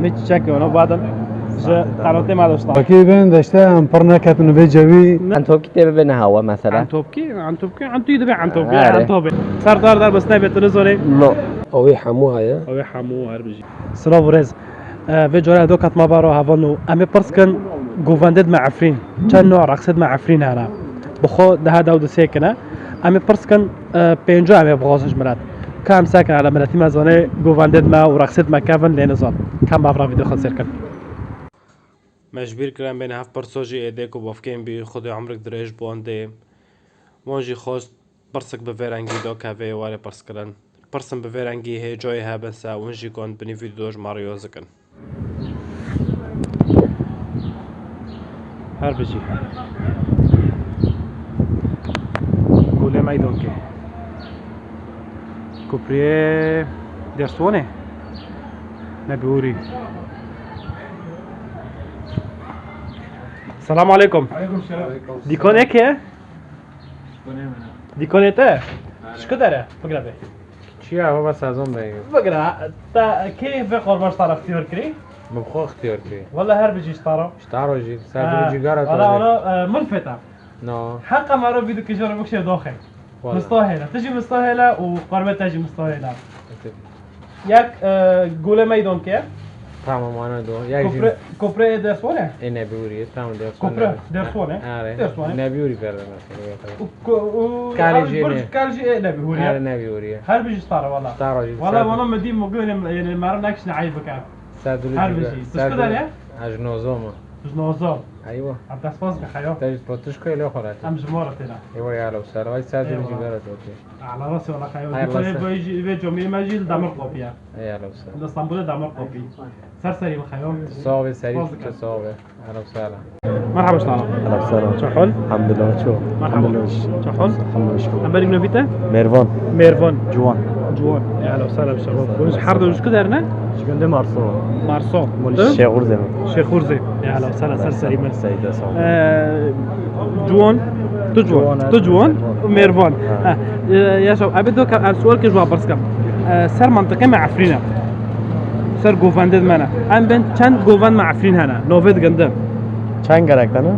همه چی چکه اونا بعدن قناته ما داشتم باکی بین داشته هم پر نکتون به جوی عن توب كتابة بين هوا مثلا عن توبكي عن تويد عن توبكي عن توبي سردار دار بس نبي تنزوني لا اوي حموها يا او حمو هر بيجي سلام ورز في جوره دو كات ما بارو هافونو امي برسكن جوفاندد مع عفرين كان نوع رقصد مع عفرين هنا بخو ده هذا ود ساكنه امي برسكن بينجو امي بغوزش مرات كام ساكن على مراتي ما زونه جوفاندد ما ورقصد ما كافن لينزون كم بافرا فيديو خسر كان مجبور كلام بين هاف برسوجي ايديك وبافكين بي خدي عمرك دريج بوندي مونجي خوست برسك بفيرانجي دو كافي واري برسكرن برسم بفيرانجي هي جوي هابنسا ونجي كون بني فيديوش ماريو زكن هر بجي قولي ما يدونكي كوبريه درسوني نبيوري السلام عليكم. علیکم السلام. دیکنه که؟ دیکنه ته؟ شکو داره؟ بگره بی. چیه هوا بس از اون بگیم بگره. تا کی به قرباش طرف اختیار کری؟ بخو اختیار کی والله هر بجیش طرف. اشتعرو جی سادر جیگاره والله أنا ملفتة. نه حقا ما رو بیدو که جرا بکشه داخل. مستاهله. تجي مستاهله وقربت تجي مستاهله. یک گوله میدون که؟ تمام انا دو یک جی کپره درسونه؟ این نبیوریه تمام کپره درسونه؟ آره درسونه؟ نبیوری کرده مثلا كالجي نبي هوريا آره نبیوریه هل بيجي ستاره والله اشتعرو جی والله وانا مدين مقول يعني ما رناكش نعيبك سادر هر بجی. تشکو داره؟ اجنوزوما مش نوزار ايوه عم تسباس بخيو تجد بطشكو الى خورات ام جمارة هنا ايوه يا لو سار واي سادر أيوة. جيگاره توتی على راسي والله خيو هاي دكتور راسه. بيجي جميل ماجيل دمر قوبيا يا لو سار ده اسطنبول دمر قوبي سرسري بخيو صعب سريع صعب اهلا وسهلا مرحبا شطارة أهلا وسهلا شو حل؟ الحمد لله شو مرحبا شو حل؟ الحمد لله شكرا ام بالك نوفيتا؟ ميرفان ميرفون جوان جوان يا اهلا وسهلا بالشباب وش حرد وش كده هنا؟ شكرا مارسو مارسو الشيخ غرزة شيخ خورزي يا اهلا وسهلا سرسري من سيدة صعب جوان تجوان وميرفون يا شباب ابدو السؤال كجواب برسكم سر منطقه مع عفرينه سر گوفندد منه ام بين چند گوفند مع عفرين هنا نوفيد گنده چند گرکتنه؟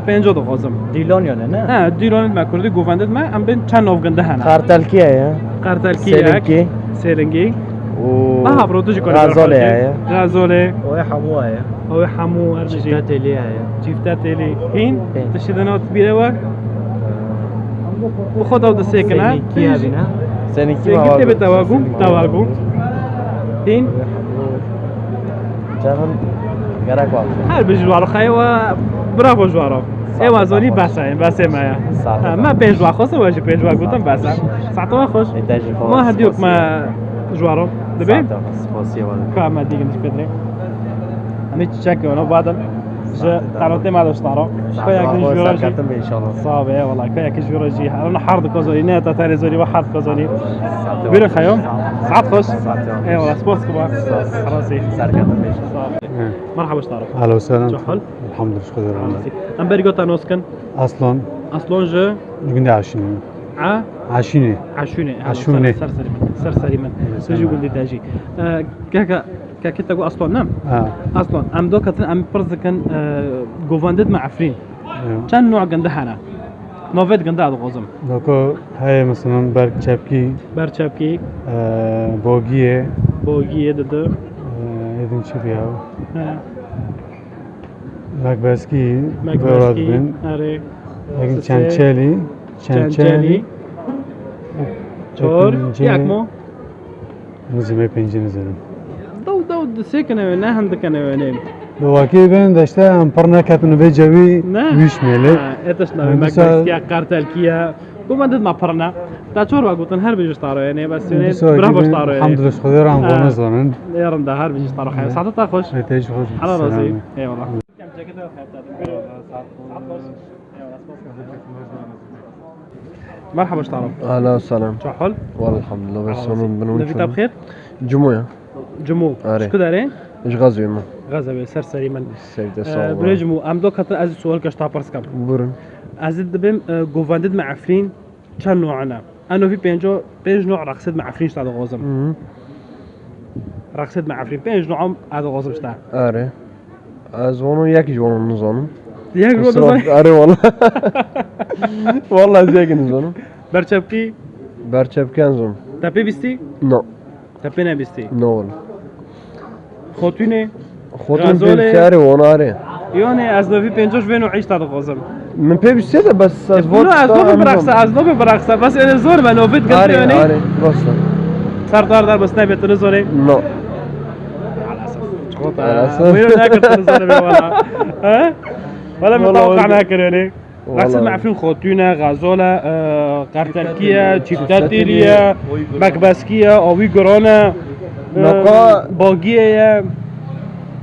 پنجا دو غازم دیلان یا نه؟ دیلان ما کردی گوفندد ما ام بين چند نوف گنده هنا قرطل کیه یا؟ قرطل سیلنکی سيلنجي و برو تجي كل غزاله یا غازوله و حموه یا هو حمو ارجي تاتيليه یا شيفتات اللي هين تشدنات بيروا وخذوا ده ساكنه سنکی ساكنه بتواغو هين جرم گرک واقع هل بجوارو خيوا برافو جوارو ايوا زوني بس معايا ما بين جوا خوس واجي بين جوا قلتم بس ساعتها خوش ما هديوك ما جوارو دبي سپاسی والله كما ديك مش بدري همه چی چکه اونا بعدن قناته ما داشتارو كايا كن جوراجي سرکتم ان شاء الله صعبه والله كايا كن جوراجي انا حرد كوزوني نتا تاني زوني واحد كوزوني بير خيوم ساعات خوش اي والله سبورت كبار خلاصي سرکتم ان شاء الله مرحبا اشتارو اهلا وسهلا. شو حل؟ الحمد لله شكرا لله. ام بريغو تانوسكن اصلا اصلا جو جوندي عشرين عشرين عشوني سرسري من تجي قول لي تاجي كاكا كاكا تقول اصلا نعم اصلا ام دوكا ام برزكن جوفاندد مع عفرين كان نوع قنده هنا نوفيت قنده هذا غوزم دوكو هاي مثلا برك چپکی برچپکی بوگیه دده ایدن چی بیاو مکبسکی براد بین آره لیکن چنچلی چور یکمو نزیمه پنجه نزدم دو سکنه نه هم دکنه ونیم دو واقعی بین داشته هم پر نکتون به جوی ویش میله اتش نمی مکبسکی قرطل کیا گومندد ما پرنا تا چور واقعتن هر بیش طارو یعنی بس یعنی برافو طارو الحمد لله خدا را هم بونزانن يارن ده هر بیش طارو خیلی ساعت تا خوش تیج خوش على راسي اي والله مرحبا اشتعرف اهلا وسهلا شو حل؟ والله الحمد لله بس من بنون نبي بخير؟ جموع جمو شكو دارين؟ ايش غازوي ما غزه سرسري من سيدة صعبة برجمو ام دو كتر از سؤال كشتا برسكم برن از دبم گوفاندد مع عفرين كان نوعنا انا في بينج نوع رقصد مع عفرين شتا غوزم رقصت مع عفرين 5 نوعهم هذا غاصب شتا آره از اونو یکی جوانو نزانم یک رو بزنی آره والله والله از یکی نزانم برچبکی برچبکی نزانم تپه بیستی نه تپه نبیستی نه والله خاتونه خودم غزاله. بیشتره وانا آره یعنی از نوی 50 وینو عیش تا غازم من پی بیشتره بس از نه از نوی برقصه از نوی برقصه بس این زور من نوفیت گفت آره یعنی آره راسته سردار در بس نبیت نزونه نه على أساس. وينو ناكل تنزل ولا ها ولا متوقع ناكل يعني والله. رقصت مع عفرين خوتونة غازولة قرتلكية تشيفتاتيلية مكباسكية أوي قرونة نقا- باقية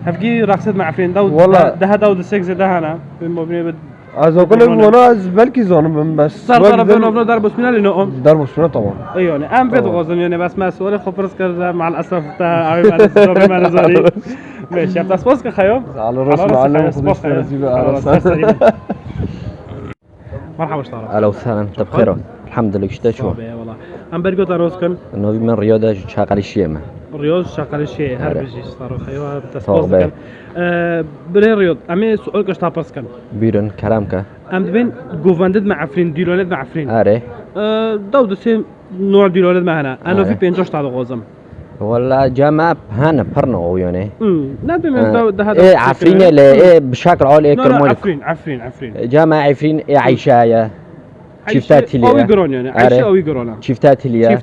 هفكي رقصت مع عفرين داود والله. ده داود السكس ده هنا بالمبني بد از اقول وانا از بلكي زانم بس صار ضرب بينه وبين ضرب بسمنا لأنه در مسونه طبعا اي يعني ام بيت طبعا. غازن يعني بس ما سؤال خبرز كذا مع الاسف بتاع اوي مع الزوبي مع الزوري ماشي بس بوسك خيو على راس معلم خدش تنزيل على مرحبا اشتغل اهلا وسهلا انت بخير الحمد لله شتا شو والله ام برجو تاروسكن نوبي من رياضة شغال الشيمة رياض شغال شيء هر آره. بيجي اشتغل خيو صعبة. تسبوسكن بري رياض امي سؤال كشتا باسكن بيرن كلامك ام دبين جوفاندد مع عفرين ديلولد مع عفرين اره داود سي نوع ديلولد معنا انا آره. في 50 تاع غازم ولا جامعة هانا برنو يعني ندبي من داود هذا ايه عفرين لا ايه بشكل عالي لا كرمونك عفرين جامعة عفرين ايه عيشاية شفتات اوي لي قرون يعني عايشه اوي قرون شفتات لي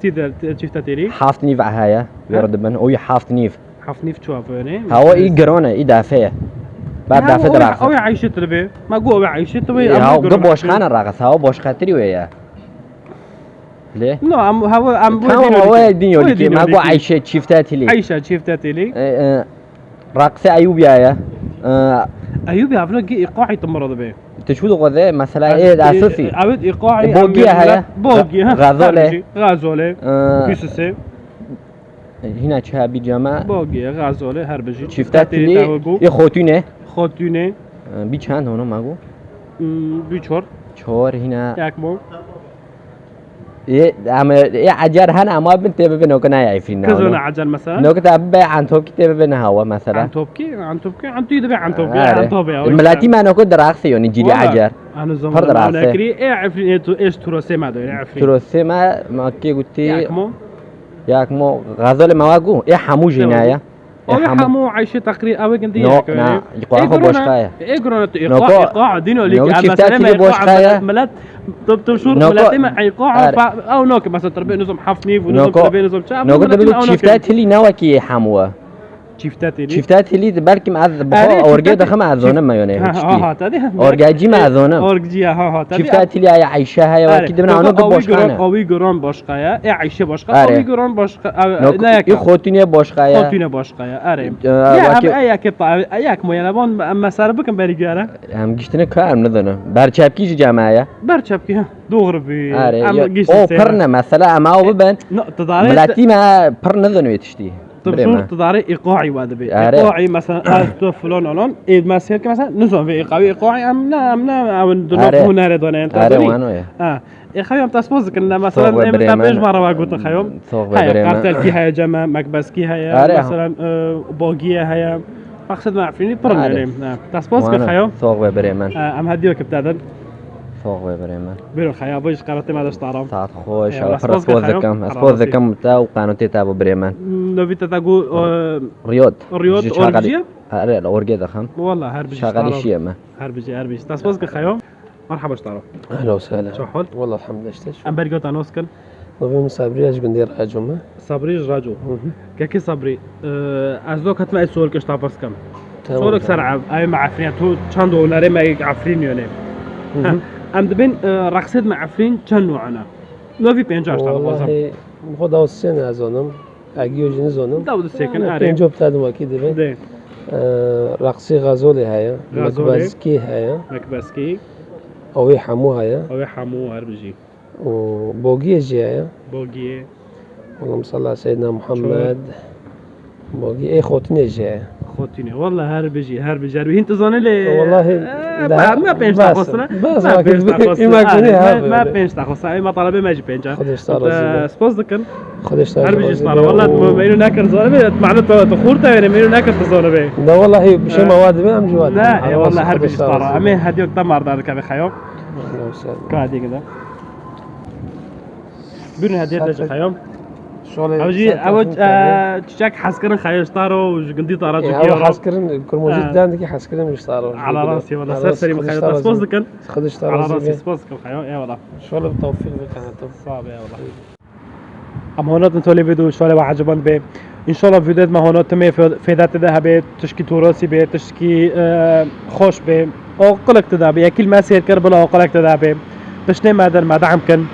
شفتي لي حافظ نيف عهاية يرد من اوي حافظ نيف حفني في تشوف يعني هو ايه قرونة ايه دافية بعد دافية اوي دراغة عايشه تربي ما قو اوي عايشه تبي هاو قب واش خان الراغة هاو باش خاطري وياه ليه؟ نو ام كان هو دينيو لكي ما قو عايشة شفتات لي عايشه شفتي لي راقصة أيوبيايا ايوب يعرفنا جي ايقاعي تمرض به تشوفوا غذاء مثلا إيه أساسي عود ايقاعي بوقي هيا بوقي غازولة غازولة بيسسي هنا شهابي جماعة بوقي غازولة هربجي شفتات لي يخوتونه خوتونه بيچند هونو ماگو بيچور چهار هنا ياكمو إيه عجر هنا ما بنت ببنو كنا يعرفين كزونا عجل مثلا نو كتاب عن توب كتاب ببنا هوا مثلا عن توبكي عن تيدبي عن توبي الملاتي ما نكون دراخسي يعني جيلي عجر انا زمان فرد انا راسه. كري ايه عارفين ايش تروسي ما دوري عارفين تروسي ما كي قلتي ياكمو ياك مو غازول مواقو إيه حمو جناية او حمو عايشه تقريبا او كندي نو نا يقع خو بوشقاية ايه قرونا نوكو- ايقاع دينو نوكو ليك شفتات لي بوشقاية. ملات تشور نوكو- ملات ما ايقاع أره. او نوك مثلا تربي نظام حفني ونظام نوكو تربي نظام شاف نو قلت بلو شفتات لي نواكي حموه شفتاتي لي شفتات لي بالك مع أره، بخو اورجي شفتات- دخل مع ذونا ما يعني ها تادي اورجاجي مع ذونا اورجي ها تادي شفتات لي يا عيشة هاي واكيد من عنو بوشقانة اوي قرون باشقايا اي عايشه باشقا أره. اوي قرون باشقا نو نايك خوتوني بوشقايا خوتينا باشقايا اري واكي- يا اياك اياك مو يلبون اما صار بكم بريجاله هم گشتنه کار ندونه برچپکی جماعه برچبكي دغربي آره ام او قيس پرنه مثلا اما او ببن لا تداري ملاتی ما پر ندونه تشتي تبصر تداري ايقاعي وادبي آره. ايقاعي مثلا تو فلان الان ايد ما سير مثلا نظام في ايقاعي امنا او دنو آره. هنا دونه انت اره وانو يا يا خيام تسبوز كنا مثلا صوغ امتى بريمان. بيج مره قلت خيام صوغ هاي بريمان. قرتل كي هيا جما مكبسكي هيا آره. مثلا بوغيه هيا مقصد ما عارفين برن آره. يعني تسبوز خيام صوغ بريمان ام هديك ابتدى صوغ بريمان بيرو خيام بيج قرتي ما داش تعرف ساعت خوش يلا، على أسبوز فرسبوز كخيام. كم خلاص. اسبوز كم تاع قانوتي تاع بريمان نبي تتاقو رياض رياض أورجية؟ اره الاورجي دخم والله هربج شغال شيما هربج تسبوز خيام مرحبا اشتعرف اهلا وسهلا شو حول والله الحمد لله اشتاش ام برجو تانوسكن نبي مسافري ايش قندير اجمع صبري راجو كاكي صبري ازوك هتما السؤال كش تعرفس كم سؤالك سرعة اي مع عفرين تو چند هنري ما عفرين يعني ام دبين رقصت مع عفرين چند نوعنا نوفي 50 تا بازم والله خدا السنة ازونم اگيو جن زونم داود السكن اري پنجاب تادم اكيد بين ده رقصي غازولي هيا غازولي. مكبازكي هيا مكبسكي اوي حمو هيا او حمو هربجي وبوغي جي هيا بوغيه اللهم صل على سيدنا محمد باقی ای خودت نیجه خوتینه والله هر بجی هر هینت زانه لی والله ما پنج تا خواستنا بس ما پنج تا این مکنی خواستنا ما پنج تا خواستنا ما طلبه ماجي پنجا خودش راضی سپاس دکن خودش هر بجی راضی صار والله ما اینو نکرد زانه به معنی تو خورت اینو اینو نکرد زانه به ده والله هي بشي مواد ما هم جواد نه والله هر بجی صار امين هديك دمر دار كذا خيام كادي كذا بيرن هديك ده خيام اوج چک حس کردن خیاشتار و گندی تارا اول جوکی حس کردن کرموجید دان دیگه حس کردن مش صار على راسي والله سر سري مخيط سبوز دكن خدش على راسي راضي سبوز كم خيام اي والله شغل بالتوفيق بكانتو صعب يا والله ام هونات نتولي فيديو شوالي وعجبان به ان شاء الله فيديوهات ما هونات تمي فيدات ده به تشكي توراسي به تشكي خوش به او قلق تدا به اكل ما سير كربلا او قلق تدا به بشني مادر ما دعم كن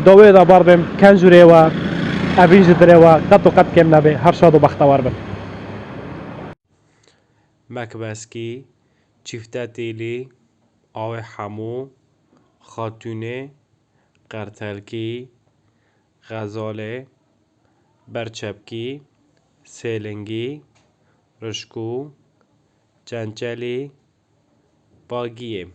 دوي دا باربم كان جوري و ابين جدري و قط قط كم نبي هر شاد و بختوار بن مکبسکی، چیفتاتیلی، آوه حمو، خاتونه، قرتلکی، غزاله، برچپکی، سیلنگی، رشکو، چنچلی، باگیه